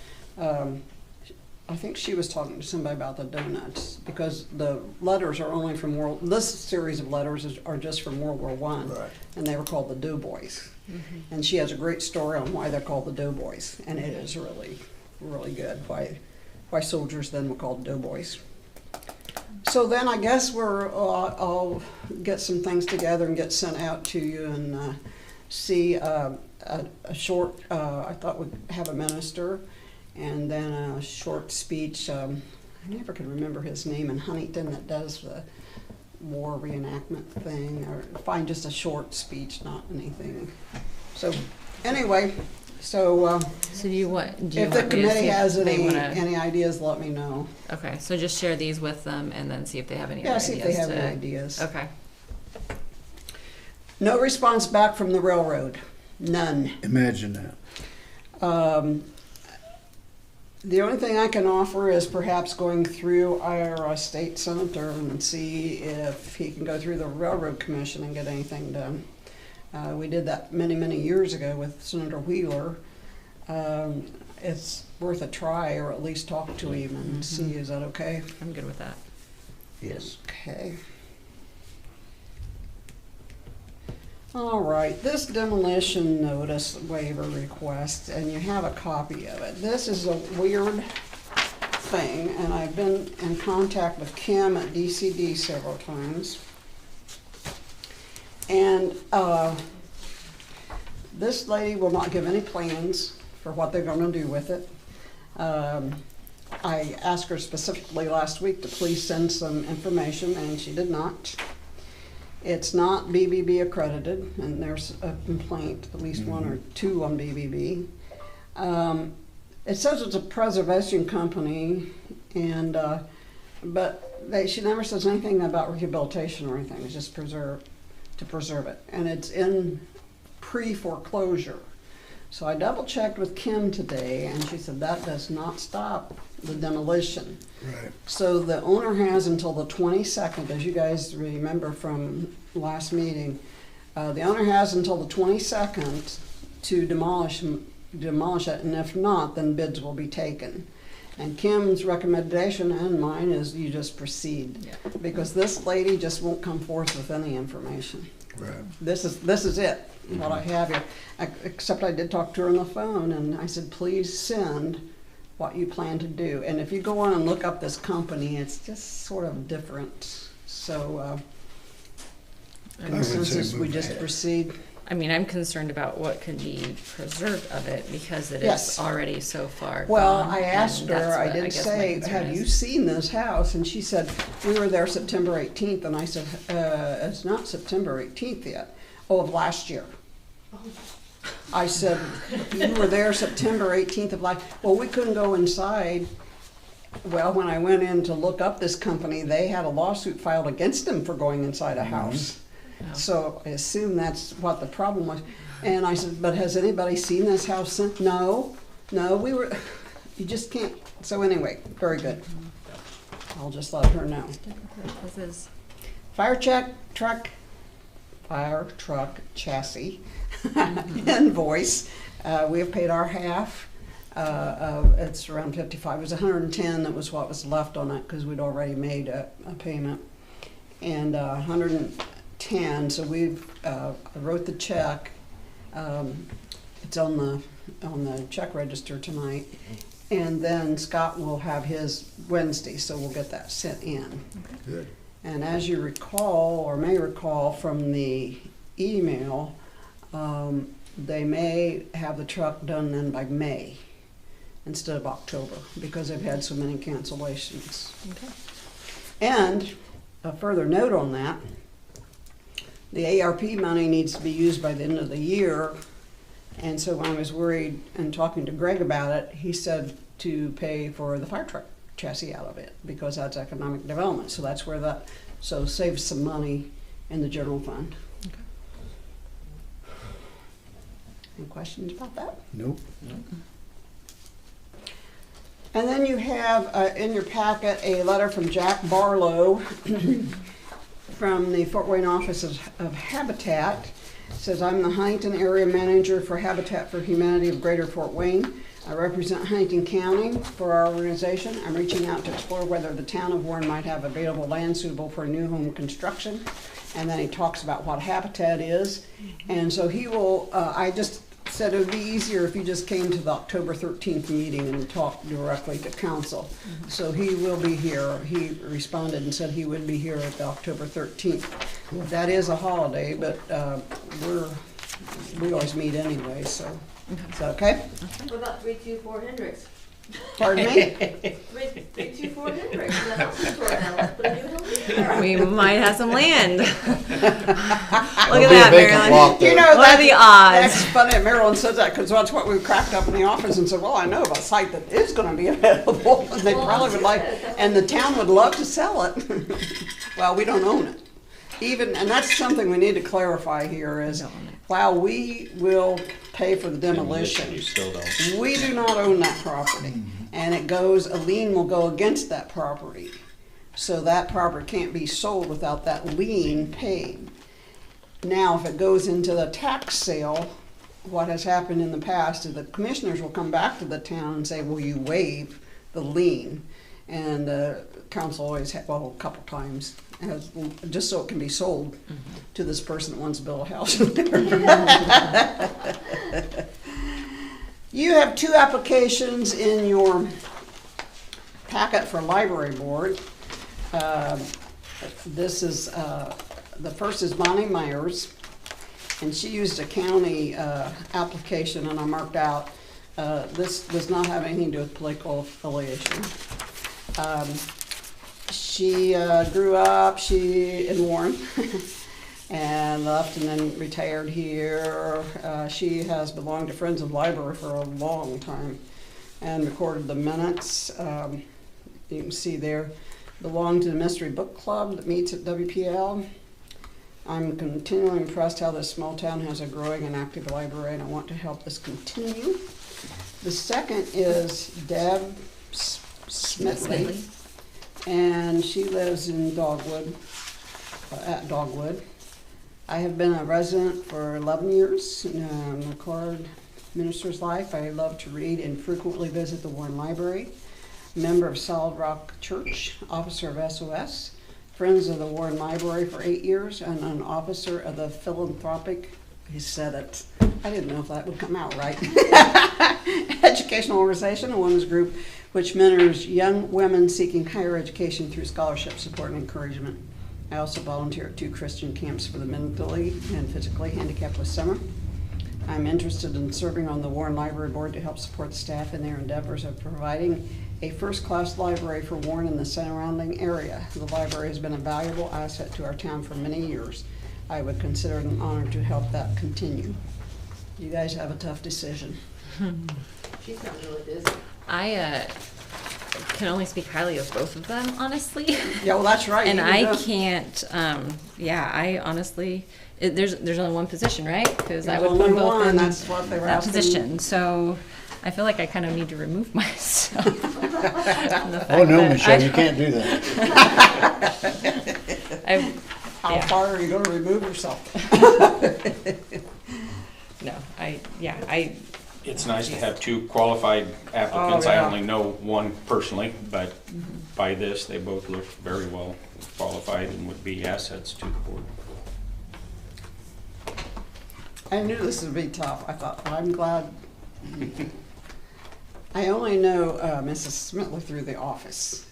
I think she was talking to somebody about the donuts because the letters are only from this series of letters are just from World War I, Right. and they were called the Doughboys. And she has a great story on why they're called the Doughboys, and it is really, really good why soldiers then were called Doughboys. So then I guess I'll get some things together and get sent out to you and see a short, I thought we'd have a minister, and then a short speech. I never can remember his name in Huntington that does the war reenactment thing, or find just a short speech, not anything. So anyway, so So do you want me if the to committee see if has they any wanna- ideas, let me know. Okay, so just share these with them and then see if they have any Yeah, ideas. see if they have any ideas. Okay. No response back from the railroad, none. Imagine that. The only thing I can offer is perhaps going through our state senator and see if he can go through the railroad commission and get anything done. We did that many, many years ago with Senator Wheeler. It's worth a try, or at least talk to him and see, is that okay? I'm good with that. Yes. Okay. All right, this demolition notice waiver request, and you have a copy of it. This is a weird thing, and I've been in contact with Kim at DCD several times. And this lady will not give any plans for what they're gonna do with it. I asked her specifically last week to please send some information, and she did not. It's not BBB accredited, and there's a complaint, at least 1 or 2 on BBB. It says it's a preservation company, and but she never says anything about rehabilitation or anything. It's just to preserve it, and it's in pre-foreclosure. So I double checked with Kim today, and she said that does not stop the demolition. Right. So the owner has until the 22nd, as you guys remember from last meeting, the owner has until the 22nd to demolish it, and if not, then bids will be taken. And Kim's recommendation and mine is you just proceed. Yeah. Because this lady just won't come forth with any information. Right. This is it, what I have here. Except I did talk to her on the phone and I said, please send what you plan to do. And if you go on and look up this company, it's just sort of different. So, consensus, we just proceed. I mean, I'm concerned about what can be preserved of it because it Yes. is already so far Well, gone, I asked and her, that's I what did guess my say, concern have is. you seen this house? And she said, we were there September 18th, and I said, it's not September 18th yet, of last year. I said, you were there September 18th of last, well, we couldn't go inside. Well, when I went in to look up this company, they had a lawsuit filed against them for going inside a house. Wow. So I assume that's what the problem was. And I said, but has anybody seen this house since? No, we were, you just can't. So anyway, very good. I'll just let her know. This is, Fire truck chassis invoice. We have paid our half. It's around 55. It was 110. That was what was left on it because we'd already made a payment. And 110. So we've wrote the check. It's on the check register tonight. And then Scott will have his Wednesday, so we'll get that sent in. Good. And as you recall, or may recall from the email, they may have the truck done then by May instead of October because they've had so many cancellations. okay. And a further note on that, the ARP money needs to be used by the end of the year. And so when I was worried and talking to Greg about it, he said to pay for the fire truck chassis out of it because that's economic development. So that's where that, so saves some money in the general fund. Okay. Any questions about that? Nope. And then you have in your packet a letter from Jack Barlow from the Fort Wayne Office of Habitat. It says, I'm the Huntington Area Manager for Habitat for Humanity of Greater Fort Wayne. I represent Huntington County for our organization. I'm reaching out to explore whether the town of Warren might have available land suitable for new home construction. And then he talks about what Habitat is. And so he will, I just said it would be easier if you just came to the October 13th meeting and talked directly to council. So he will be here. He responded and said he would be here at the October 13th. That is a holiday, but we always meet anyway, so. Is that okay? What about 324 Hendricks? Pardon me? 324 Hendricks, and the house is torn down, let's put a new house there. We might have some land. Look at There'll be a that, vacant Marilyn. lot there. You know, What are the odds? That's funny, Marilyn says that, because that's what we cracked up in the office and said, well, I know of a site that is gonna be available, and they Well, probably would like, that's good. and the town would love to sell it. Well, we don't own it. Even, and that's something we need to clarify here is, Don't own it. while we will pay for the demolition, You still don't. we do not own that property. And it goes, a lien will go against that property. So that property can't be sold without that lien paid. Now, if it goes into the tax sale, what has happened in the past is the commissioners will come back to the town and say, will you waive the lien? And council always, well, a couple times, has, just so it can be sold to this person that wants to build a house in there. You have two applications in your packet for library board. This is, the first is Bonnie Myers, and she used a county application, and I marked out, this does not have anything to do with political affiliation. She grew up, in Warren, and left and then retired here. She has belonged to Friends of Library for a long time and recorded the minutes. You can see there, belonged to the Mystery Book Club that meets at WPL. I'm continually impressed how this small town has a growing and active library, and I want to help this continue. The second is Deb Smithley, and she lives in Dogwood, at Dogwood. I have been a resident for 11 years in a McCord minister's life. I love to read and frequently visit the Warren Library. member of Solid Rock Church, officer of SOS, Friends of the Warren Library for 8 years, and an officer of the philanthropic, he said it, I didn't know if that would come out right, educational organization, a women's group which mentors young women seeking higher education through scholarship support and encouragement. I also volunteer at 2 Christian camps for the mentally and physically handicapped this summer. I'm interested in serving on the Warren Library Board to help support the staff in their endeavors of providing a first-class library for Warren and the surrounding area. The library has been a valuable asset to our town for many years. I would consider it an honor to help that continue. You guys have a tough decision. She sounds really busy. I can only speak highly of both of them, honestly. Yeah, well, that's right. And You I just- can't, I honestly, there's only one position, right? Because I There's would put only both one, in that's what they were that asking. position. So I feel like I kind of need to remove myself. from the fact Oh, no, that Michelle, I- you can't do that. How Yeah. far are you gonna remove yourself? No, It's nice to have 2 qualified applicants. Oh, I yeah. only know one personally, but by this, they both look very well qualified and would be assets to the board. I knew this would be tough. I thought, I'm glad. I only know Mrs. Smitley through the office.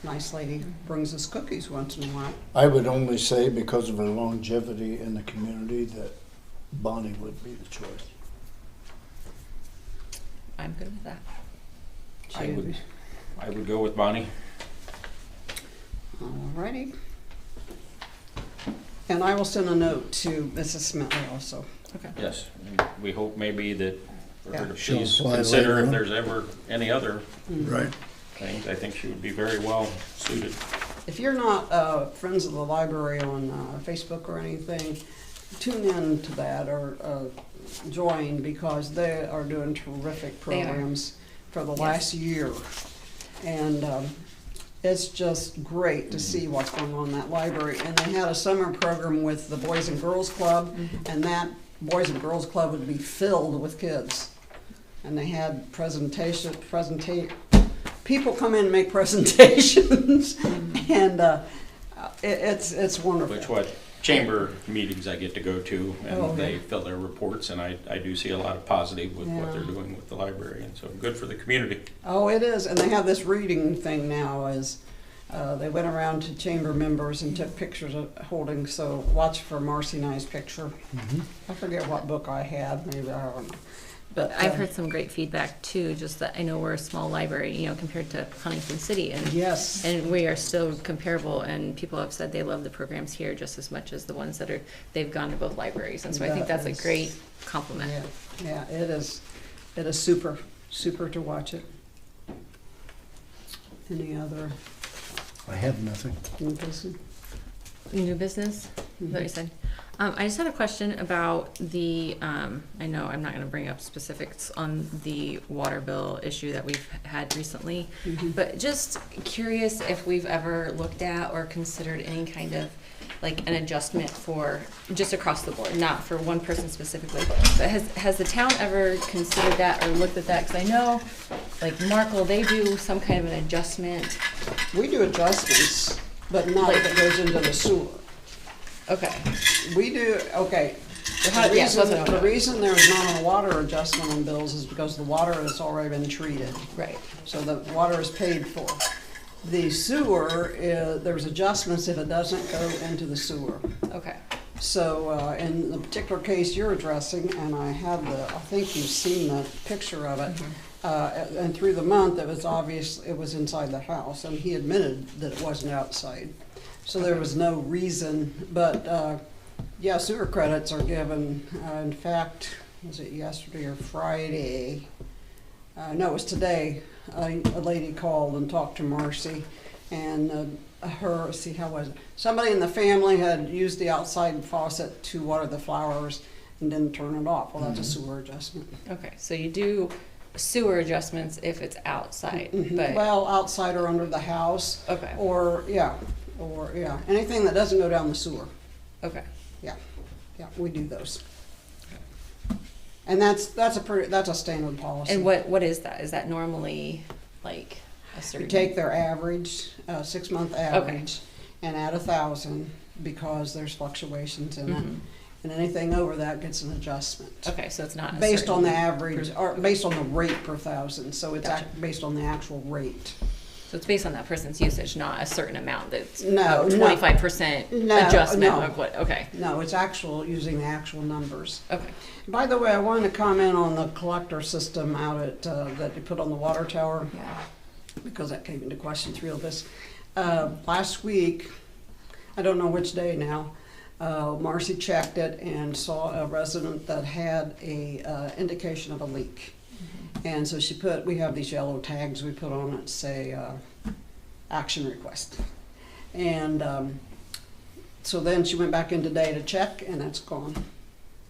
Nice lady, brings us cookies once in a while. I would only say because of her longevity in the community that Bonnie would be the choice. I'm good with that. I would go with Bonnie. Alrighty. And I will send a note to Mrs. Smitley also. Okay. Yes, and we hope maybe that for her Yeah. to She'll please apply consider later if on. there's ever any other Right. things. I think she would be very well suited. If you're not friends of the library on Facebook or anything, tune in to that or join because they are doing terrific They are. programs for the Yes. last year. And it's just great to see what's going on in that library. And they had a summer program with the Boys and Girls Club, and that Boys and Girls Club would be filled with kids. And they had people come in and make presentations, and it's wonderful. Which what chamber meetings I get to go to, Oh, and they yeah. fill their reports, and I do see a lot of positive with what Yeah. they're doing with the library, and so good for the community. Oh, it is, and they have this reading thing now as, they went around to chamber members and took pictures of holding, so watch for Marcy and I's picture. I forget what book I had, maybe, I don't know. But I've heard some great feedback too, just that I know we're a small library, compared to Huntington City, and yes, and we are still comparable, and people have said they love the programs here just as much as the ones that they've gone to both libraries, and so I think That that's is- a great compliment. yeah, it is super to watch it. Any other I have nothing. new business? New business, is that what you said? I just had a question about the, I know I'm not gonna bring up specifics on the water bill issue that we've had recently, but just curious if we've ever looked at or considered any kind of, like, an adjustment for, just across the board, not for one person specifically, but has the town ever considered that or looked at that? Cause I know, like, Markle, they do some kind of an adjustment. We do adjustments, but not if it goes into the sewer. Okay, We do, okay. Yes, that's what I The know. reason there's not a water adjustment on bills is because the water has already been treated. right. So the water is paid for. The sewer, there's adjustments if it doesn't go into the sewer. Okay. So in the particular case you're addressing, and I think you've seen the picture of it, and through the month, it was obvious it was inside the house, and he admitted that it wasn't outside. So there was no reason, but yeah, sewer credits are given. In fact, was it yesterday or Friday? No, it was today. A lady called and talked to Marcy, and how was it? Somebody in the family had used the outside faucet to water the flowers and didn't turn it off. Well, that's a sewer adjustment. Okay, so you do sewer adjustments if it's outside, but, Well, outside or under the house, okay, or anything that doesn't go down the sewer. okay. Yeah, we do those. And that's a standard policy. And what is that? Is that normally, like a You certain? take their average, 6-month average, and add 1,000 because there's fluctuations in it. And anything over that gets an adjustment. Okay, so it's not a Based on the certain average, or based on the rate per thousand, so it's Gotcha. based on the actual rate. So it's based on that person's usage, not a certain amount that's No, no. 25% No, adjustment no. of what, okay, No, it's actual, using the actual numbers. okay. By the way, I wanted to comment on the collector system out at, that you put on the water tower, Yeah. because that came into question through all this. Last week, I don't know which day now, Marcy checked it and saw a resident that had a indication of a leak. And so she put, we have these yellow tags we put on it, say, action request. And so then she went back in today to check, and that's gone.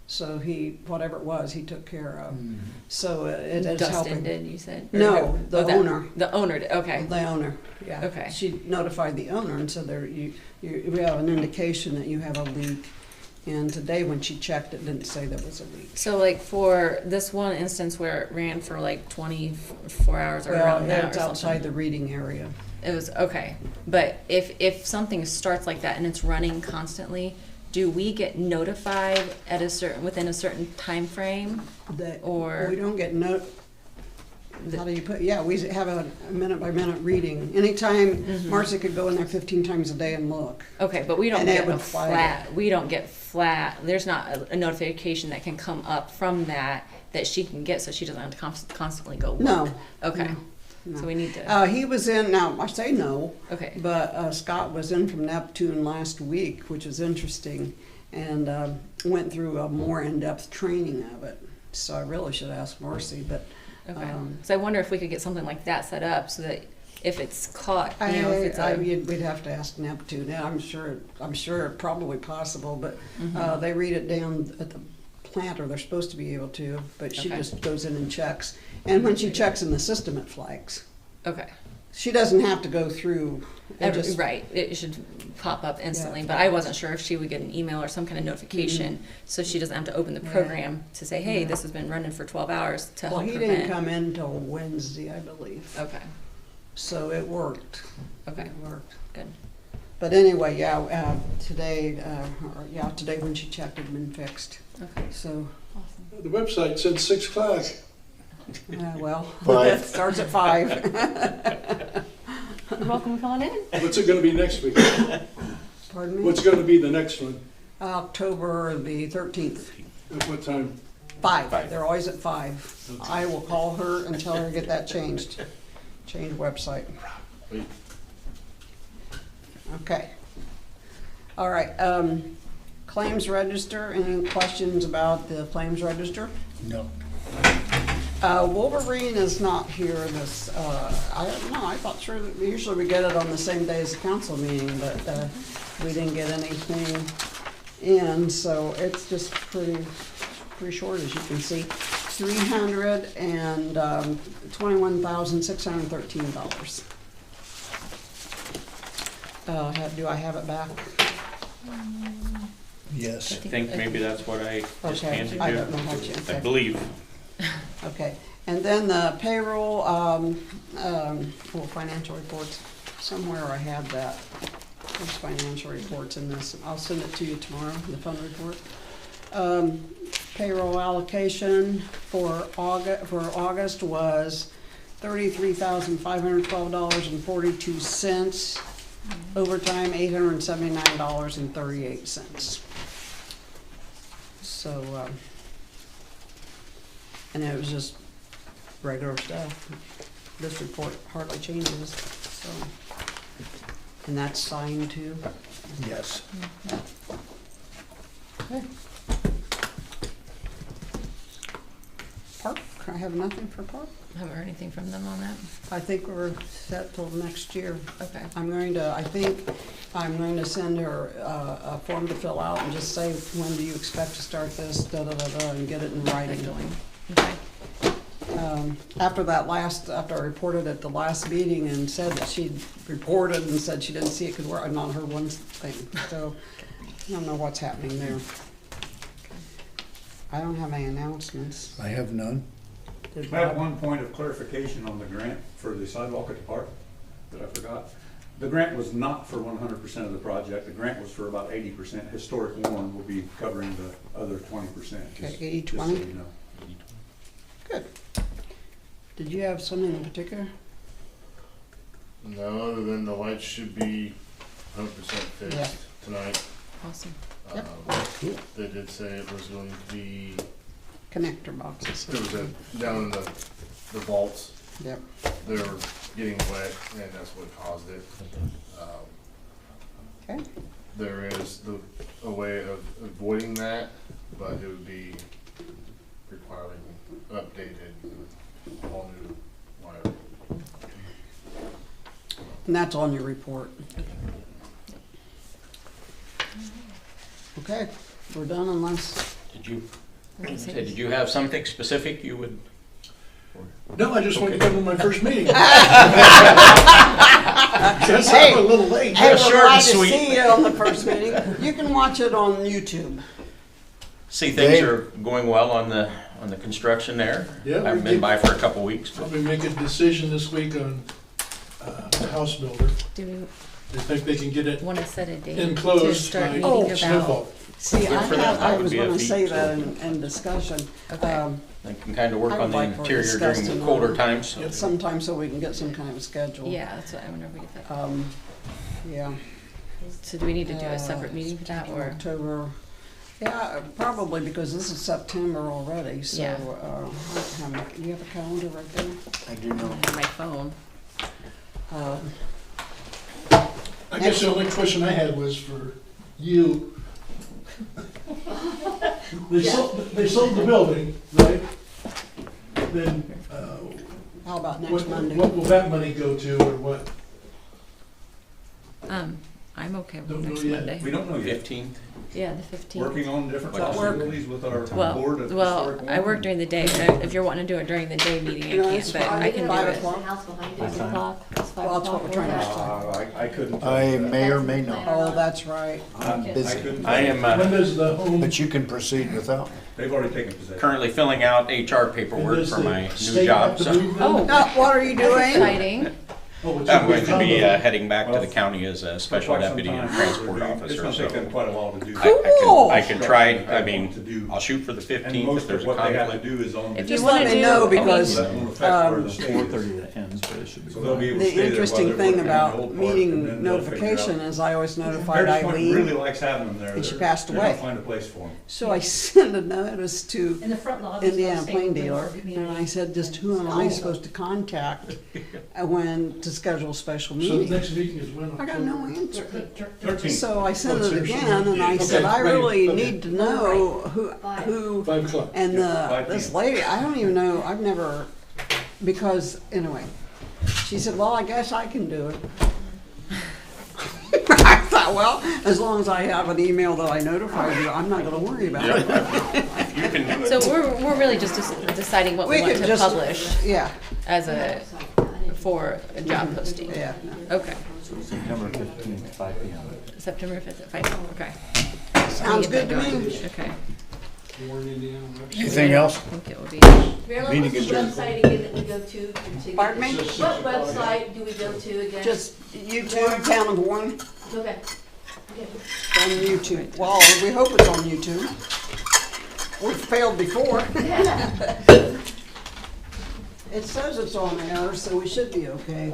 So he, whatever it was, he took care of. So it is Dustin helping. did, you said? Or No, who? the Oh, that- owner. The owner did, okay. The owner, yeah. Okay. She notified the owner and said there, we have an indication that you have a leak. And today when she checked, it didn't say there was a leak. So like for this one instance where it ran for like 24 hours or Well, around that it's or outside something? the reading area. It was, okay. But if something starts like that and it's running constantly, do we get notified at within a certain time frame? That Or- we don't get how do you put, yeah, we have a minute by minute reading. Anytime, Marcy could go in there 15 times a day and look. Okay, but we don't And it get a would flag flat, we don't get flat, there's not a notification that can come up from that she can get, so she doesn't have to constantly go look. No. Okay, No. so we need to, He was in, now, I say no, okay, but Scott was in from Neptune last week, which was interesting, and went through a more in-depth training of it. So I really should ask Marcy, but okay. So I wonder if we could get something like that set up so that if it's caught, you know, if it's we'd have to ask Neptune. Yeah, I'm sure probably possible, but they read it down at the plant, or they're supposed to be able to, but she Okay. just goes in and checks. And when she checks in the system, it flags. okay. She doesn't have to go through. It just- Right, it should pop up instantly, Yeah. but I wasn't sure if she would get an email or some kind of notification, so she doesn't have to open the program to say, hey, Yeah. this has been running for 12 hours to Well, help he prevent. didn't come in till Wednesday, I believe. Okay, So it worked. okay, It worked. good. But anyway, today when she checked, it had been fixed. Okay, So, awesome. The website said 6 o'clock. well, 5. it starts at 5. You're welcome to come on in. What's it gonna be next week? Pardon me? What's gonna be the next one? October the 13th, At what time? 5. 5. They're always at 5. I will call her and tell her to get that changed. Change website. Okay. All right, claims register, any questions about the claims register? No. Wolverine is not here this, I don't know, I thought sure that usually we get it on the same day as the council meeting, but, we didn't get anything in, so it's just pretty short, as you can see. $321,613. Do I have it back? Yes. I think maybe that's what I just Okay, handed you. I don't know how to, I okay. believe. Okay, and then the payroll, financial reports, somewhere I had that. There's financial reports in this, I'll send it to you tomorrow, the fund report. Payroll allocation for August was $33,512.42. Overtime, $879.38. So, and it was just regular stuff. This report hardly changes, so. And that's signed too. Yes. Okay. Park, I have nothing for Park. Haven't heard anything from them on that. I think we're set till next year. Okay. I think I'm going to send her a form to fill out and just say, when do you expect to start this, da-da-da-da, and get it in writing. Okay. After I reported at the last meeting and said that she'd reported and said she didn't see it could work, I've not heard one thing, so I don't know what's happening there. I don't have any announcements. I have none. Did I have Bob- one point of clarification on the grant for the sidewalk at the park that I forgot. The grant was not for 100% of the project. The grant was for about 80%. Historic Warren will be covering the other 20%. Okay, just 80-20? so you know. Good. Did you have something in particular? No, other than the lights should be 100% fixed Yeah. tonight. Awesome. Yep. They did say it was going to be, Connector boxes. it was down in the vaults. Yep. They were getting wet and that's what caused it. Okay. There is a way of avoiding that, but it would be requiring updated, all new wire. And that's on your report. Okay, we're done unless, Did you have something specific you would? No, I just wanted to come to my first meeting. Guess Hey. I'm a little late. hey, we're short glad and to sweet. see you on the first meeting. You can watch it on YouTube. See, things Dave? are going well on the construction there. Yeah, I've we been did. by for a couple weeks, but Probably make a decision this week on the house builder. Do They think they can get we it want to set a date to enclosed start by meeting about? snowfall. See, Good for them. I That would was be a gonna feat, say so- that in discussion. Okay. they can kind of work I on would the like for it interior discussed during in the the- colder times. So. Yep. Sometime so we can get some kind of schedule. Yeah, that's what I wonder if we get that. Yeah. So do we need to do a separate meeting for that, or? October, yeah, probably because this is September already, so, Yeah. do you have a calendar right there? I do know. On my phone. I guess the only question I had was for you. They sold the building, right? Then, How about next what Monday? will that money go to or what? I'm okay with Don't know next yet. Monday. We don't know yet. 15th. Yeah, the 15th. Working on different Does that work? possibilities with our Well, board of well, historic. I work Warren. during the day. If you're wanting to do it during the day meeting, No, I it's can't, but fine. I can do 5 it. o'clock? The house behind you. 5 o'clock. It's 5 Well, that's what we're trying to o'clock. I couldn't. I tell you that. may or may not, Oh, that's right. I'm I busy, couldn't. I am When does the home, but you can proceed without. They've already taken possession. currently filling out HR when paperwork does for my the new state job. have to So move in? Oh, Now, what are you that's doing? exciting. Oh, it's I'm going to be condo. heading back to the Well, county as a For special quite some deputy and time, transport It's officer. gonna take them So quite a while to do. Cool. I can try. Trust me, I want mean, to do. I'll shoot for the And 15th if most there's of a what they have to conflict. do is on. If Just you let wanna me do- know I mean- because That won't affect where the state is. 4:30 that ends, but it should be. So they'll be able to The stay there while interesting they're thing working on the about old part, and then meeting they'll figure notification out. is I always notified Harris Point really Eileen, likes having them there. and she They're- passed they're gonna away. Find a place for them. So I sent a notice to In the front lobby. is Indiana gonna stay Plain open Dealer, for community. and I said, just who am I supposed to contact when to schedule a special So the meeting? next meeting is when? I got no answer. 13. So I sent Oh, it seriously? again, and I said, Okay, I really okay. need to know who, 5 o'clock. and Yeah, 5 this p.m. lady, I don't even know, I've never, because, anyway, she said, well, I guess I can do it. I thought, well, as long as I have an email that I notified you, I'm not gonna worry about it. You can do it. So we're really just deciding what we We want could to just, publish yeah, as a, for a job posting. yeah. Okay. September 15th, 5 p.m. September 5th at 5, okay. Sounds good to me. Okay. Anything else? I think it will be. Marilyn, Meeting what's the adjourned. website again that we go to? Pardon me? What website do we go to again? Just YouTube, Town of Warren, Okay. on YouTube. Well, we hope it's on YouTube. We've failed before. It says it's on there, so we should be okay.